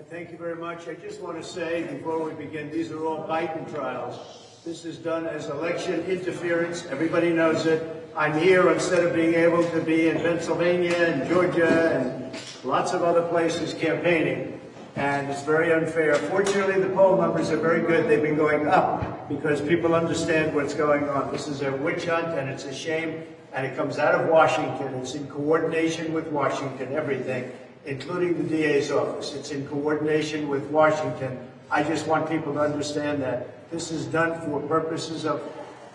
Thank you very much. I just want to say before we begin, these are all Biden trials. This is done as election interference. Everybody knows it. I'm here instead of being able to be in Pennsylvania and Georgia and lots of other places campaigning. And it's very unfair. Fortunately, the poll numbers are very good. They've been going up because people understand what's going on. This is a witch hunt, and it's a shame. And it comes out of Washington. It's in coordination with Washington, everything, including the DA's office. It's in coordination with Washington. I just want people to understand that this is done for purposes of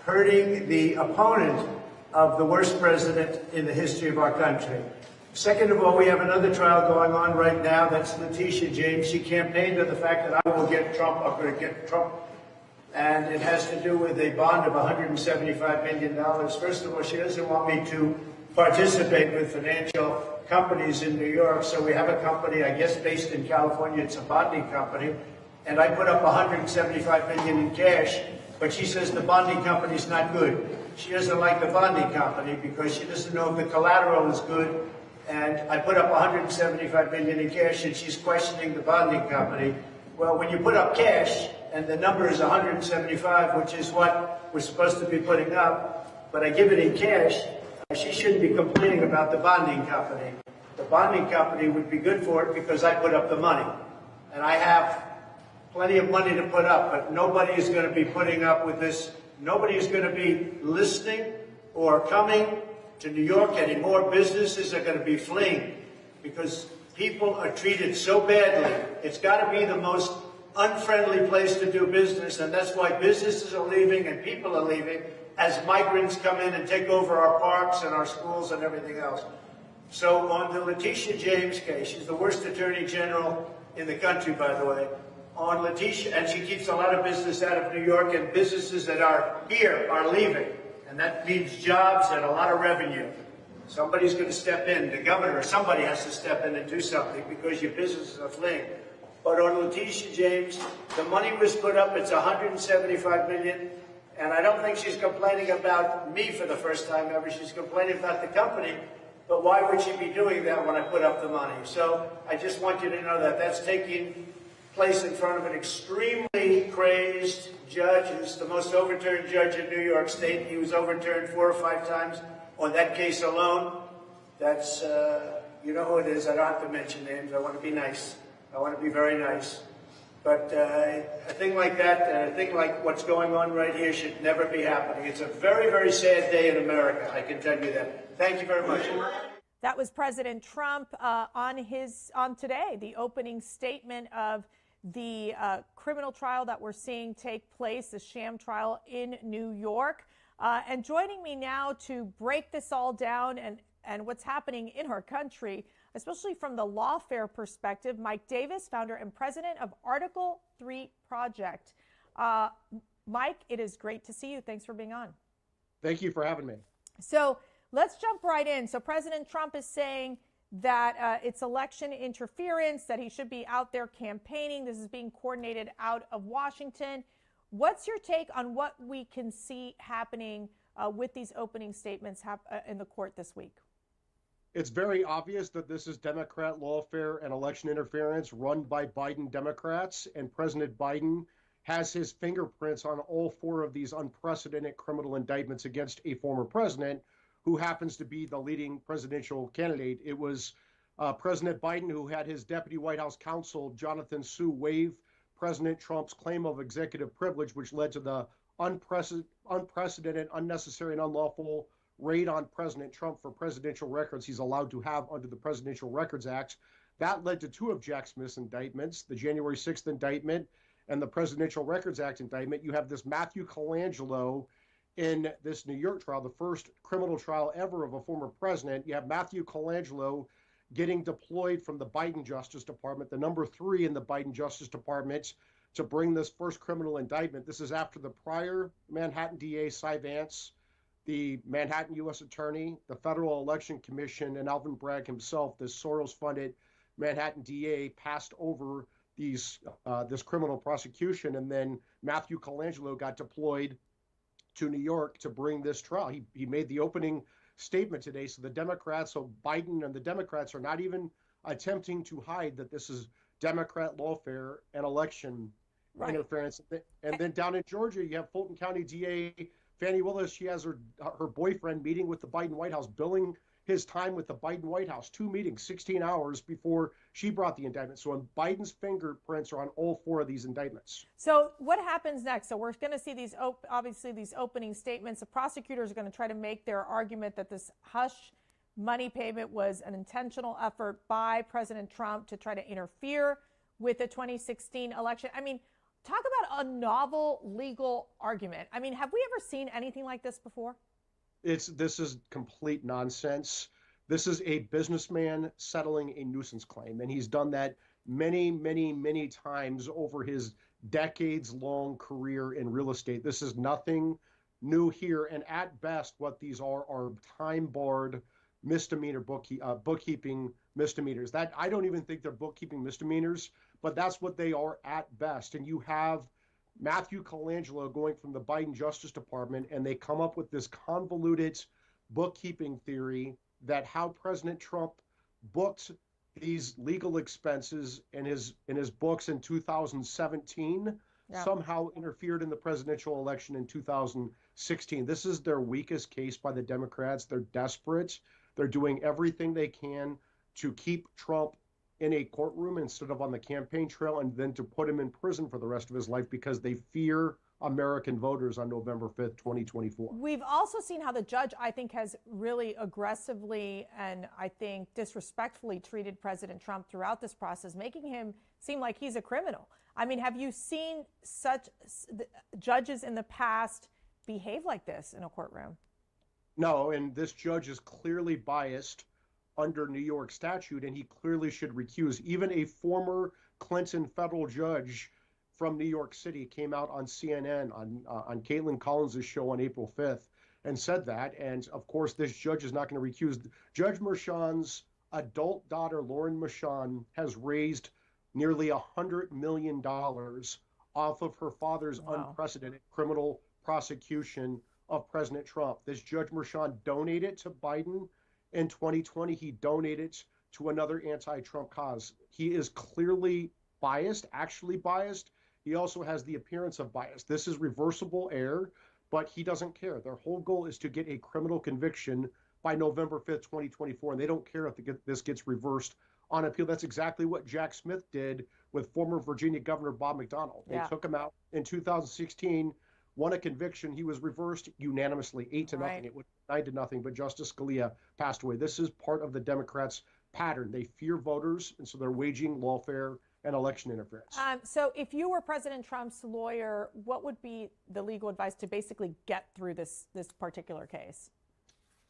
hurting the opponent of the worst president in the history of our country. Second of all, we have another trial going on right now. That's Letitia James. She campaigned on the fact that I will get Trump. I'm going to get Trump. And it has to do with a bond of $175 million. First of all, she doesn't want me to participate with financial companies in New York. So we have a company, I guess, based in California. It's a bonding company. And I put up $175 million in cash. But she says the bonding company's not good. She doesn't like the bonding company because she doesn't know if the collateral is good. And I put up $175 million in cash, and she's questioning the bonding company. Well, when you put up cash, and the number is 175, which is what we're supposed to be putting up, but I give it in cash, she shouldn't be complaining about the bonding company. The bonding company would be good for it because I put up the money. And I have plenty of money to put up, but nobody is going to be putting up with this. Nobody is going to be listening or coming to New York anymore. Businesses are going to be fleeing because people are treated so badly. It's got to be the most unfriendly place to do business, and that's why businesses are leaving and people are leaving as migrants come in and take over our parks and our schools and everything else. So on the Letitia James case, she's the worst attorney general in the country, by the way. On Letitia, and she keeps a lot of business out of New York, and businesses that are here are leaving, and that means jobs and a lot of revenue. Somebody's going to step in, the governor, or somebody has to step in and do something because your businesses are fleeing. But on Letitia James, the money was put up, it's $175 million, and I don't think she's complaining about me for the first time ever. She's complaining about the company, but why would she be doing that when I put up the money? So I just want you to know that that's taking place in front of an extremely crazed judge who's the most overturned judge in New York State. He was overturned 4 or 5 times on that case alone. That's, you know who it is. I don't have to mention names. I want to be nice. I want to be very nice. But a thing like that, and a thing like what's going on right here should never be happening. It's a very, very sad day in America, I can tell you that. Thank you very much. That was President Trump on today, the opening statement of the criminal trial that we're seeing take place, the sham trial in New York. And joining me now to break this all down and what's happening in our country, especially from the lawfare perspective, Mike Davis, founder and president of Article 3 Project. Mike, it is great to see you. Thanks for being on. Thank you for having me. So let's jump right in. So President Trump is saying that it's election interference, that he should be out there campaigning. This is being coordinated out of Washington. What's your take on what we can see happening with these opening statements in the court this week? It's very obvious that this is Democrat lawfare and election interference run by Biden Democrats, and President Biden has his fingerprints on all 4 of these unprecedented criminal indictments against a former president who happens to be the leading presidential candidate. It was President Biden who had his deputy White House counsel, Jonathan Sue, waive President Trump's claim of executive privilege, which led to the unprecedented, unnecessary, and unlawful raid on President Trump for presidential records he's allowed to have under the Presidential Records Act. That led to 2 of Jack Smith's indictments, the January 6th indictment and the Presidential Records Act indictment. You have this Matthew Colangelo in this New York trial, the first criminal trial ever of a former president. You have Matthew Colangelo getting deployed from the Biden Justice Department, the number 3 in the Biden Justice Department, to bring this first criminal indictment. This is after the prior Manhattan DA, Cy Vance, the Manhattan U.S. Attorney, the Federal Election Commission, and Alvin Bragg himself, this Soros-funded Manhattan DA, passed over this criminal prosecution, and then Matthew Colangelo got deployed to New York to bring this trial. He made the opening statement today. So the Democrats, so Biden and the Democrats are not even attempting to hide that this is Democrat lawfare and election interference. And then down in Georgia, you have Fulton County DA Fannie Willis. She has her boyfriend meeting with the Biden White House, billing his time with the Biden White House, 2 meetings, 16 hours before she brought the indictment. So Biden's fingerprints are on all 4 of these indictments. So what happens next? So we're going to see these, obviously, these opening statements. The prosecutors are going to try to make their argument that this hush money payment was an intentional effort by President Trump to try to interfere with the 2016 election. I mean, talk about a novel legal argument. I mean, have we ever seen anything like this before? This is complete nonsense. This is a businessman settling a nuisance claim, and he's done that many, many, many times over his decades-long career in real estate. This is nothing new here, and at best, what these are time-barred misdemeanor bookkeeping misdemeanors. That I don't even think they're bookkeeping misdemeanors, but that's what they are at best. And you have Matthew Colangelo going from the Biden Justice Department, and they come up with this convoluted bookkeeping theory that how President Trump booked these legal expenses in his books in 2017 somehow interfered in the presidential election in 2016. This is their weakest case by the Democrats. They're desperate. They're doing everything they can to keep Trump in a courtroom instead of on the campaign trail, and then to put him in prison for the rest of his life because they fear American voters on November 5th, 2024. We've also seen how the judge, I think, has really aggressively and I think disrespectfully treated President Trump throughout this process, making him seem like he's a criminal. I mean, have you seen such judges in the past behave like this in a courtroom? No, and this judge is clearly biased under New York statute, and he clearly should recuse. Even a former Clinton federal judge from New York City came out on CNN on Caitlin Collins' show on April 5th and said that. And of course, this judge is not going to recuse. Judge Merchan's adult daughter, Lauren Merchan, has raised nearly $100 million off of her father's unprecedented criminal prosecution of President Trump. This Judge Merchan donated to Biden in 2020. He donated to another anti-Trump cause. He is clearly biased, actually biased. He also has the appearance of bias. This is reversible error, but he doesn't care. Their whole goal is to get a criminal conviction by November 5th, 2024, and they don't care if this gets reversed on appeal. That's exactly what Jack Smith did with former Virginia Governor Bob McDonnell. They took him out in 2016, won a conviction. He was reversed unanimously, 8-0. It was 9-0, but Justice Scalia passed away. This is part of the Democrats' pattern. They fear voters, and so they're waging lawfare and election interference. So if you were President Trump's lawyer, what would be the legal advice to basically get through this particular case?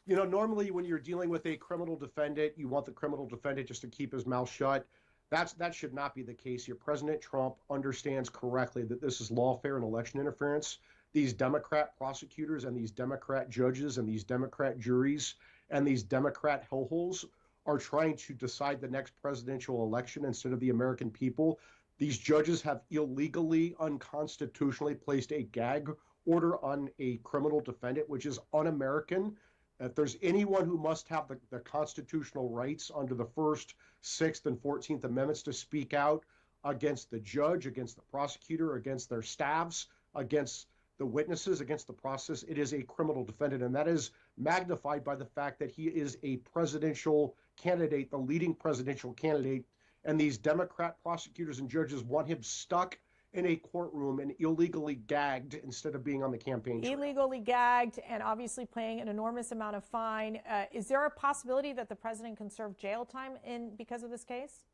You know, normally when you're dealing with a criminal defendant, you want the criminal defendant just to keep his mouth shut. That should not be the case here. President Trump understands correctly that this is lawfare and election interference. These Democrat prosecutors and these Democrat judges and these Democrat juries and these Democrat hellholes are trying to decide the next presidential election instead of the American people. These judges have illegally, unconstitutionally placed a gag order on a criminal defendant, which is un-American. If there's anyone who must have the constitutional rights under the First, Sixth, and 14th Amendments to speak out against the judge, against the prosecutor, against their staffs, against the witnesses, against the process, it is a criminal defendant. And that is magnified by the fact that he is a presidential candidate, the leading presidential candidate. And these Democrat prosecutors and judges want him stuck in a courtroom and illegally gagged instead of being on the campaign trail. Illegally gagged and obviously paying an enormous amount of fine. Is there a possibility that the president can serve jail time because of this case?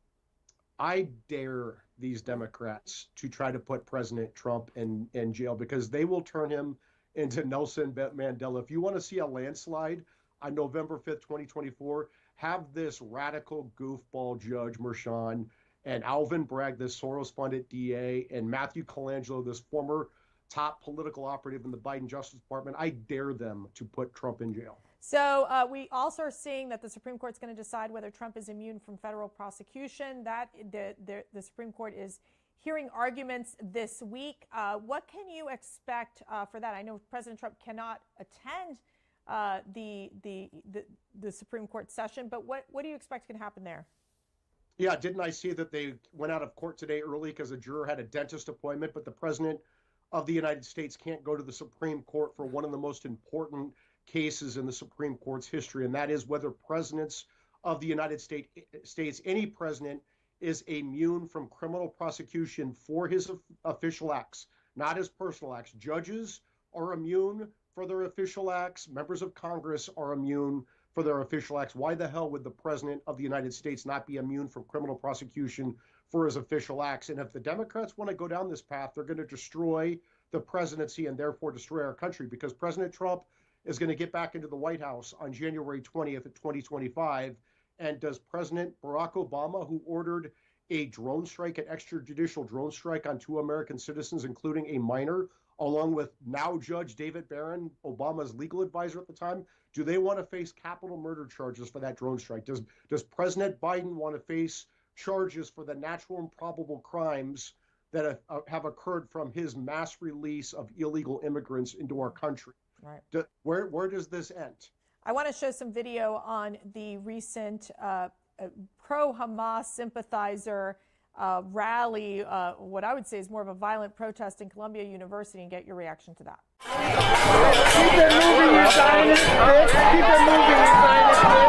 I dare these Democrats to try to put President Trump in jail because they will turn him into Nelson Mandela. If you want to see a landslide on November 5th, 2024, have this radical goofball Judge Merchan and Alvin Bragg, this Soros-funded DA, and Matthew Colangelo, this former top political operative in the Biden Justice Department. I dare them to put Trump in jail. So we also are seeing that the Supreme Court is going to decide whether Trump is immune from federal prosecution. That the Supreme Court is hearing arguments this week. What can you expect for that? I know President Trump cannot attend the Supreme Court session, but what do you expect can happen there? Yeah, didn't I see that they went out of court today early because a juror had a dentist appointment, but the president of the United States can't go to the Supreme Court for one of the most important cases in the Supreme Court's history, and that is whether presidents of the United States, any president, is immune from criminal prosecution for his official acts, not his personal acts. Judges are immune for their official acts. Members of Congress are immune for their official acts. Why the hell would the president of the United States not be immune from criminal prosecution for his official acts? And if the Democrats want to go down this path, they're going to destroy the presidency and therefore destroy our country, because President Trump is going to get back into the White House on January 20th of 2025. And does President Barack Obama, who ordered a drone strike, an extrajudicial drone strike on 2 American citizens, including a minor, along with now Judge David Barron, Obama's legal advisor at the time, do they want to face capital murder charges for that drone strike? Does President Biden want to face charges for the natural and probable crimes that have occurred from his mass release of illegal immigrants into our country? Right. Where does this end? I want to show some video on the recent pro-Hamas sympathizer rally, what I would say is more of a violent protest in Columbia University, and get your reaction to that. Keep it moving, you Zionists. Keep it moving, you Zionists.